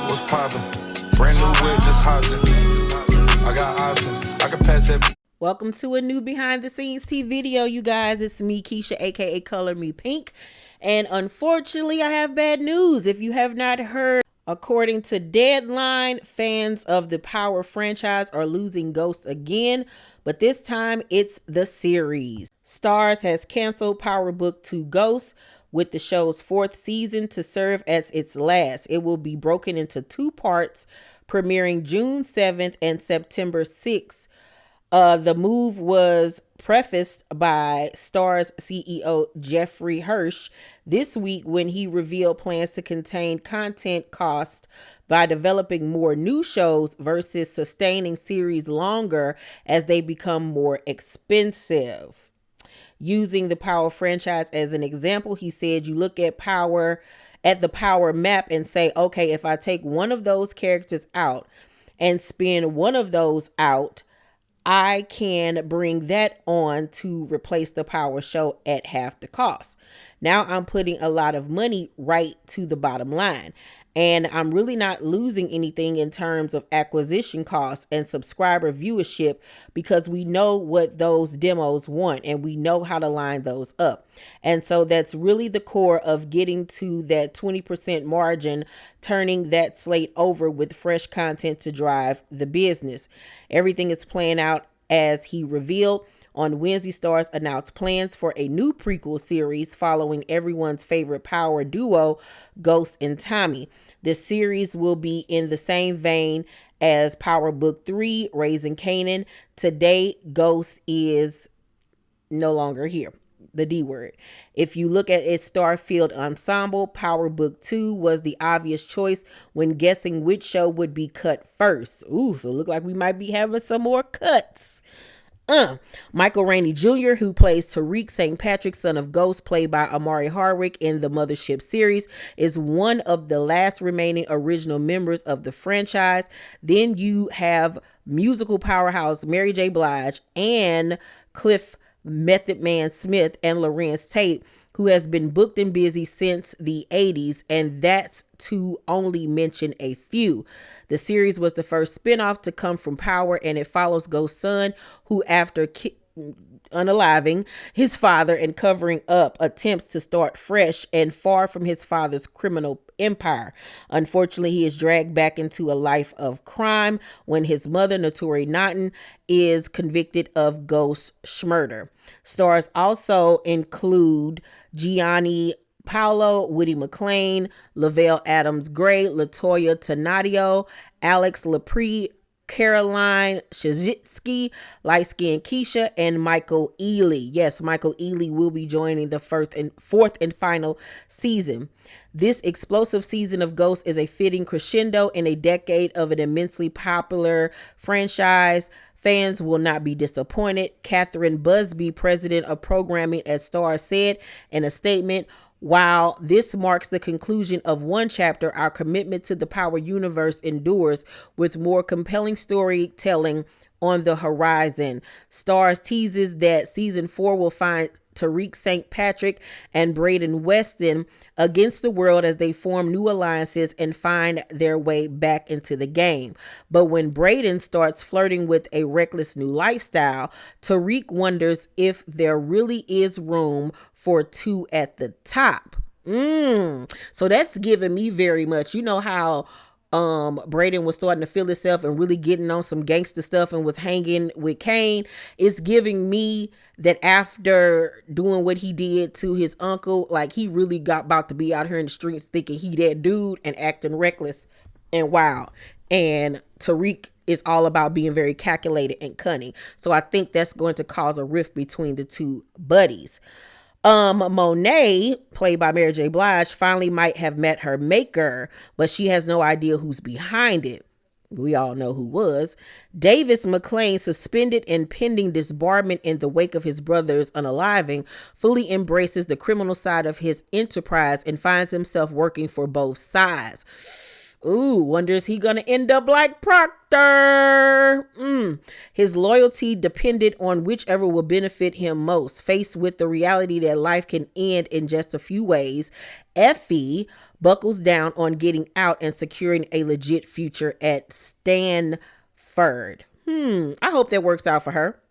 What's poppin'? Brand new whip, just hopped in. I got options. I can pass that. Welcome to a new behind the scenes TV video, you guys. It's me, Keisha, aka Color Me Pynk. And unfortunately, I have bad news. If you have not heard, according to Deadline, fans of the Power franchise are losing Ghost again, but this time it's the series. Starz has canceled Power Book 2 Ghost, with the show's 4th season to serve as its last. It will be broken into 2 parts, premiering June 7th and September 6th. The move was prefaced by Starz CEO Jeffrey Hirsch this week when he revealed plans to contain content costs by developing more new shows versus sustaining series longer as they become more expensive. Using the Power franchise as an example, he said, you look at the Power map and say, okay, if I take one of those characters out and spin one of those out, I can bring that on to replace the Power show at half the cost. Now I'm putting a lot of money right to the bottom line. And I'm really not losing anything in terms of acquisition costs and subscriber viewership because we know what those demos want and we know how to line those up. And so that's really the core of getting to that 20% margin, turning that slate over with fresh content to drive the business. Everything is playing out as he revealed. On Wednesday, Starz announced plans for a new prequel series following everyone's favorite Power duo, Ghost and Tommy. This series will be in the same vein as Power Book 3, Raising Kanan. Today, Ghost is no longer here. The D word. If you look at its Starfield ensemble, Power Book 2 was the obvious choice when guessing which show would be cut first. Ooh, so it look like we might be having some more cuts. Michael Rainey Jr., who plays Tariq St. Patrick, son of Ghost, played by Amari Hardwick in the Mothership series, is one of the last remaining original members of the franchise. Then you have musical powerhouse Mary J. Blige and Cliff Method Man Smith and Lorenz Tate, who has been booked and busy since the 80s, and that's to only mention a few. The series was the first spinoff to come from Power, and it follows Ghost's son, who after unaliving his father and covering up, attempts to start fresh and far from his father's criminal empire. Unfortunately, he is dragged back into a life of crime when his mother, Notori Naughton, is convicted of Ghost's murder. Stars also include Gianni Paolo, Woody McClain, Lavelle Adams Gray, Latoya Tenorio, Alex Lepre, Caroline Shazitsky, Light Skin Keisha, and Michael Ealy. Yes, Michael Ealy will be joining the fourth and final season. This explosive season of Ghost is a fitting crescendo in a decade of an immensely popular franchise. Fans will not be disappointed. Catherine Busby, president of programming at Starz, said in a statement, "While this marks the conclusion of one chapter, our commitment to the Power universe endures with more compelling storytelling on the horizon." Starz teases that season 4 will find Tariq St. Patrick and Braden Weston against the world as they form new alliances and find their way back into the game. But when Braden starts flirting with a reckless new lifestyle, Tariq wonders if there really is room for two at the top. So that's giving me very much, you know how Braden was starting to feel himself and really getting on some gangster stuff and was hanging with Kane. It's giving me that after doing what he did to his uncle, like he really got about to be out here in the streets thinking he that dude and acting reckless and wild. And Tariq is all about being very calculated and cunning. So I think that's going to cause a rift between the two buddies. Monet, played by Mary J. Blige, finally might have met her maker, but she has no idea who's behind it. We all know who was. Davis McClain, suspended and pending disbarment in the wake of his brother's unaliving, fully embraces the criminal side of his enterprise and finds himself working for both sides. Ooh, wonder is he gonna end up like Proctor? His loyalty depended on whichever will benefit him most. Faced with the reality that life can end in just a few ways, Effie buckles down on getting out and securing a legit future at Stanford. I hope that works out for her.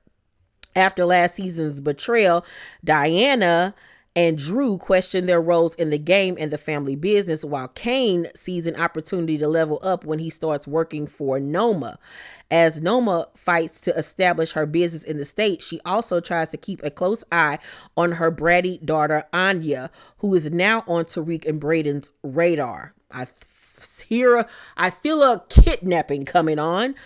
After last season's betrayal, Diana and Drew question their roles in the game and the family business, while Kane sees an opportunity to level up when he starts working for Noma. As Noma fights to establish her business in the state, she also tries to keep a close eye on her bratty daughter Anya, who is now on Tariq and Braden's radar. I feel a kidnapping coming on.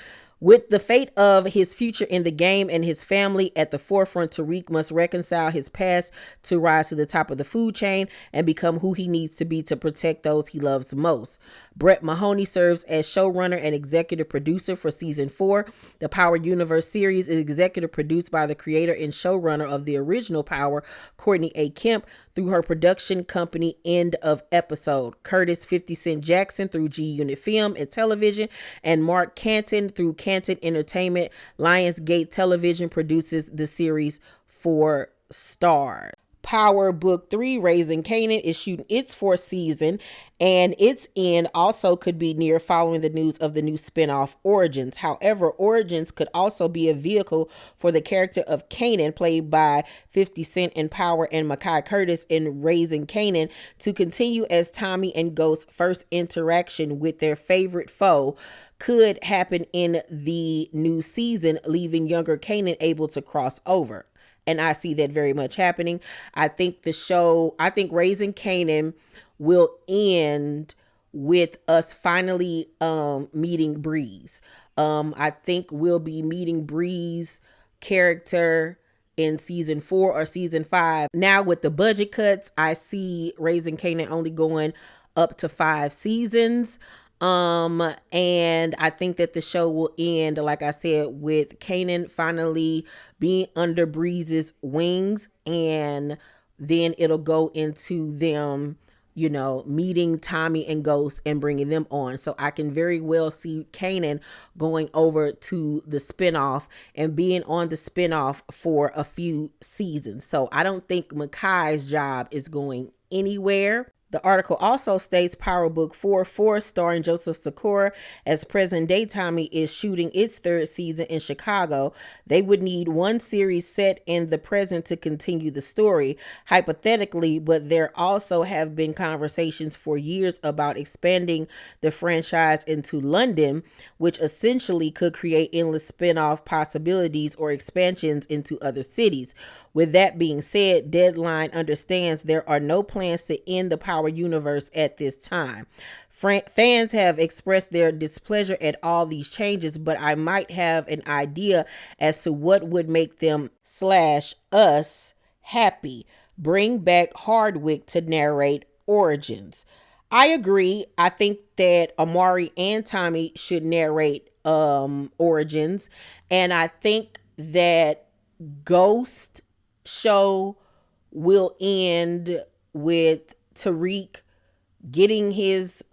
With the fate of his future in the game and his family at the forefront, Tariq must reconcile his past to rise to the top of the food chain and become who he needs to be to protect those he loves most. Brett Mahoney serves as showrunner and executive producer for season 4. The Power Universe series is executive produced by the creator and showrunner of the original Power, Courtney A. Kemp, through her production company End of Episode, Curtis 50 Cent Jackson through G Unit Film and Television, and Mark Canton through Canton Entertainment. Lionsgate Television produces the series for Star. Power Book 3, Raising Kanan, is shooting its 4th season, and its end also could be near following the news of the new spinoff Origins. However, Origins could also be a vehicle for the character of Kanan, played by 50 Cent in Power and Mekhi Curtis in Raising Kanan, to continue as Tommy and Ghost's first interaction with their favorite foe could happen in the new season, leaving younger Kanan able to cross over. And I see that very much happening. I think Raising Kanan will end with us finally meeting Breeze. I think we'll be meeting Breeze character in season 4 or season 5. Now with the budget cuts, I see Raising Kanan only going up to 5 seasons. And I think that the show will end, like I said, with Kanan finally being under Breeze's wings, and then it'll go into them, meeting Tommy and Ghost and bringing them on. So I can very well see Kanan going over to the spinoff and being on the spinoff for a few seasons. So I don't think Mekhi's job is going anywhere. The article also states Power Book 4, starring Joseph Sikora as present-day Tommy, is shooting its 3rd season in Chicago. They would need one series set in the present to continue the story, hypothetically, but there also have been conversations for years about expanding the franchise into London, which essentially could create endless spin-off possibilities or expansions into other cities. With that being said, Deadline understands there are no plans to end the Power Universe at this time. Fans have expressed their displeasure at all these changes, but I might have an idea as to what would make them / us happy. Bring back Hardwick to narrate Origins. I agree. I think that Amari and Tommy should narrate Origins, and I think that Ghost show will end with Tariq getting his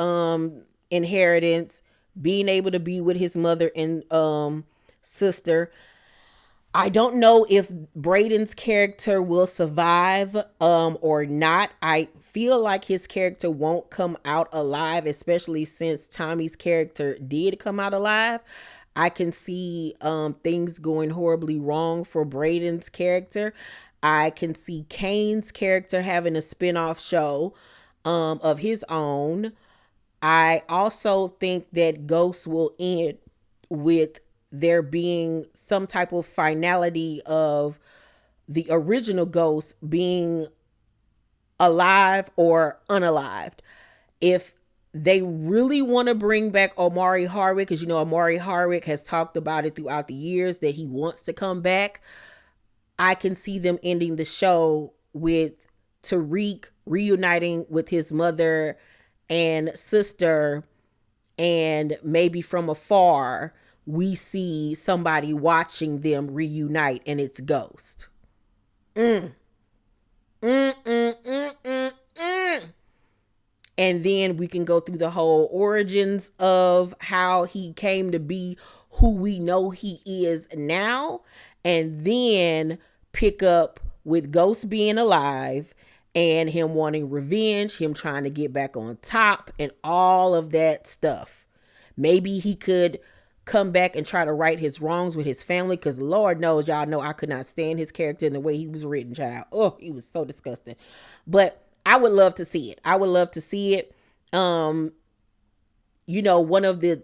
inheritance, being able to be with his mother and sister. I don't know if Braden's character will survive or not. I feel like his character won't come out alive, especially since Tommy's character did come out alive. I can see things going horribly wrong for Braden's character. I can see Kane's character having a spinoff show of his own. I also think that Ghost will end with there being some type of finality of the original Ghost being alive or unalived. If they really want to bring back Omari Hardwick, because Omari Hardwick has talked about it throughout the years that he wants to come back, I can see them ending the show with Tariq reuniting with his mother and sister, and maybe from afar we see somebody watching them reunite, and it's Ghost. and then we can go through the whole origins of how he came to be who we know he is now, and then pick up with Ghost being alive and him wanting revenge, him trying to get back on top, and all of that stuff. Maybe he could come back and try to right his wrongs with his family, because Lord knows, y'all know, I could not stand his character and the way he was written, child. Oh, he was so disgusting. But I would love to see it. I would love to see it. You know, one of the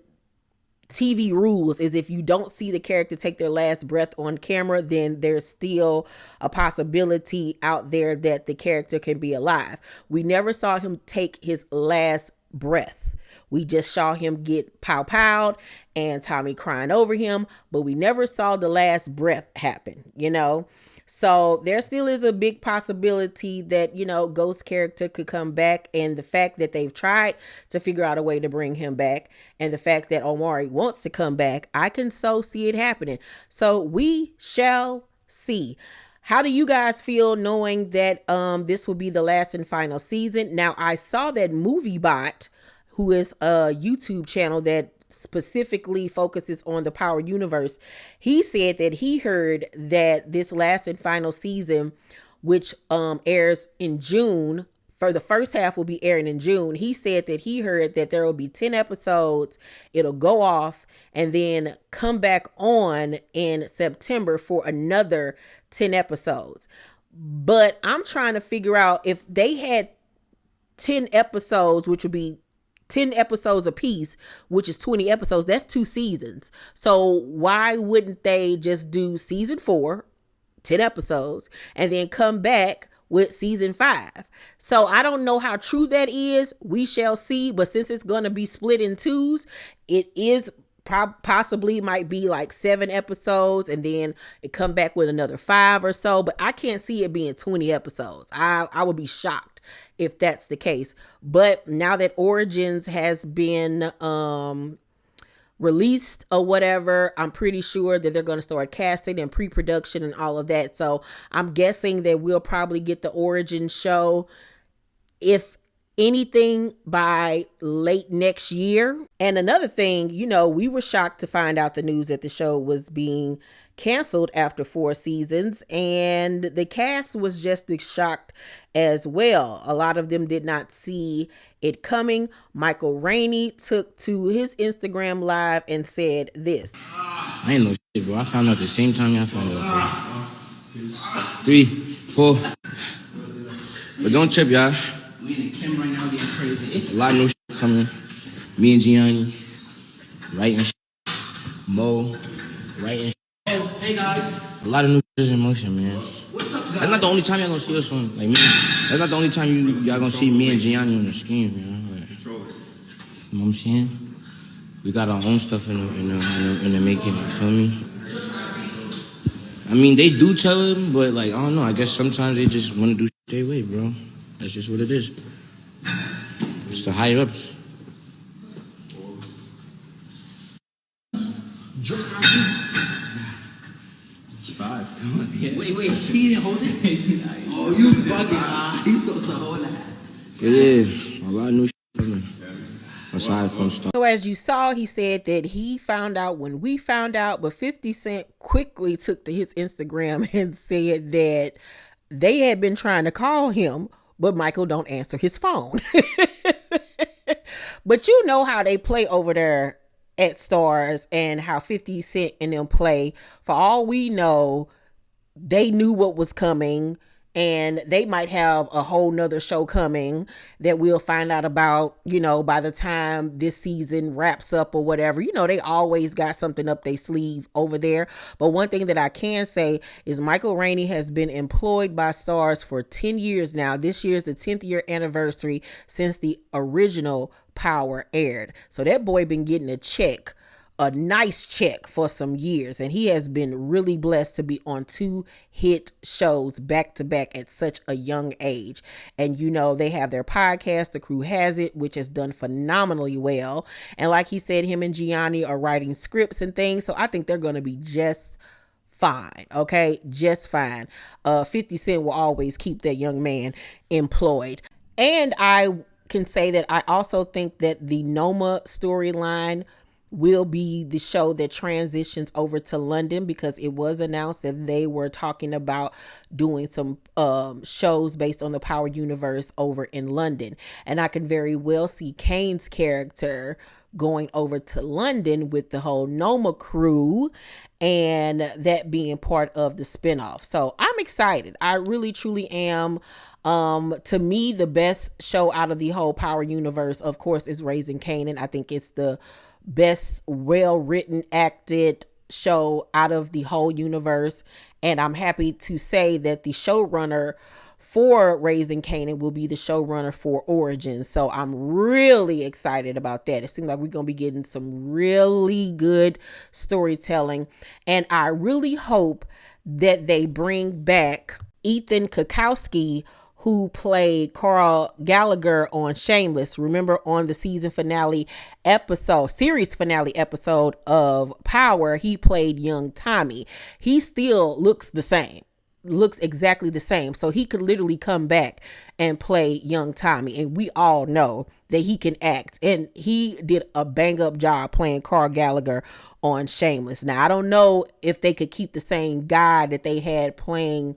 TV rules is if you don't see the character take their last breath on camera, then there's still a possibility out there that the character can be alive. We never saw him take his last breath. We just saw him get pow-powed and Tommy crying over him, but we never saw the last breath happen, you know? So there still is a big possibility that, you know, Ghost character could come back, and the fact that they've tried to figure out a way to bring him back, and the fact that Omari wants to come back, I can so see it happening. So we shall see. How do you guys feel knowing that this will be the last and final season? Now, I saw that MovieBot, who is a YouTube channel that specifically focuses on the Power universe, he said that he heard that this last and final season, which airs in June, for the first half will be airing in June. He said that he heard that there will be 10 episodes, it'll go off, and then come back on in September for another 10 episodes. But I'm trying to figure out, if they had 10 episodes, which would be 10 episodes a piece, which is 20 episodes, that's 2 seasons. So why wouldn't they just do season 4, 10 episodes, and then come back with season 5? So I don't know how true that is. We shall see. But since it's going to be split in 2s, it is possibly might be like 7 episodes, and then it come back with another 5 or so. But I can't see it being 20 episodes. I would be shocked if that's the case. But now that Origins has been released or whatever, I'm pretty sure that they're going to start casting and pre-production and all of that. So I'm guessing that we'll probably get the Origin show, if anything, by late next year. And another thing, you know, we were shocked to find out the news that the show was being canceled after 4 seasons, and the cast was just as shocked as well. A lot of them did not see it coming. Michael Rainey took to his Instagram live and said this: I ain't no shit, bro. I found out at the same time y'all found out, bro. 3, 4. But don't trip, y'all. We in the Kim right now getting crazy. A lot of new shit coming. Me and Gianni writing shit. Mo writing shit. Oh, hey guys. A lot of new shit is in motion, man. What's up, guys? That's not the only time y'all gonna see us on, like, me. That's not the only time y'all gonna see me and Gianni on the screen, man. Like, you know what I'm saying? We got our own stuff in the making, you feel me? I mean, they do tell them, but, like, I don't know. I guess sometimes they just want to do shit their way, bro. That's just what it is. It's the higher ups. Just like you. 5. Yeah. Wait, he didn't hold it? Oh, you bugging. He's supposed to hold that. Yeah, a lot of new shit coming. Aside from stuff. So as you saw, he said that he found out when we found out, but 50 Cent quickly took to his Instagram and said that they had been trying to call him, but Michael don't answer his phone. But you know how they play over there at Stars, and how 50 Cent and them play. For all we know, they knew what was coming, and they might have a whole nother show coming that we'll find out about, you know, by the time this season wraps up or whatever. You know, they always got something up their sleeve over there. But one thing that I can say is Michael Rainey has been employed by Stars for 10 years now. This year is the 10th year anniversary since the original Power aired. So that boy been getting a check, a nice check, for some years, and he has been really blessed to be on 2 hit shows back to back at such a young age. And you know, they have their podcast, The Crew Has It, which has done phenomenally well. And like he said, him and Gianni are writing scripts and things, so I think they're going to be just fine. Okay, just fine. 50 Cent will always keep that young man employed. And I can say that I also think that the Noma storyline will be the show that transitions over to London, because it was announced that they were talking about doing some shows based on the Power universe over in London. And I can very well see Kane's character going over to London with the whole Noma crew, and that being part of the spinoff. So I'm excited. I really truly am. To me, the best show out of the whole Power universe, of course, is Raising Kanan. I think it's the best, well-written, acted show out of the whole universe. And I'm happy to say that the showrunner for Raising Kanan will be the showrunner for Origin. So I'm really excited about that. It seems like we're going to be getting some really good storytelling. And I really hope that they bring back Ethan Kukowski, who played Carl Gallagher on Shameless. Remember, on the series finale episode of Power, he played young Tommy. He still looks the same, looks exactly the same. So he could literally come back and play young Tommy. And we all know that he can act. And he did a bang up job playing Carl Gallagher on Shameless. Now, I don't know if they could keep the same guy that they had playing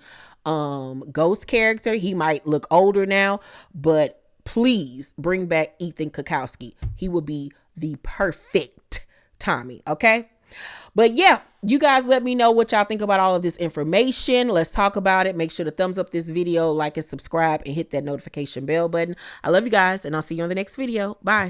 Ghost character. He might look older now, but please bring back Ethan Kukowski. He would be the perfect Tommy. Okay. But yeah, you guys let me know what y'all think about all of this information. Let's talk about it. Make sure to thumbs up this video, like and subscribe, and hit that notification bell button. I love you guys, and I'll see you on the next video. Bye.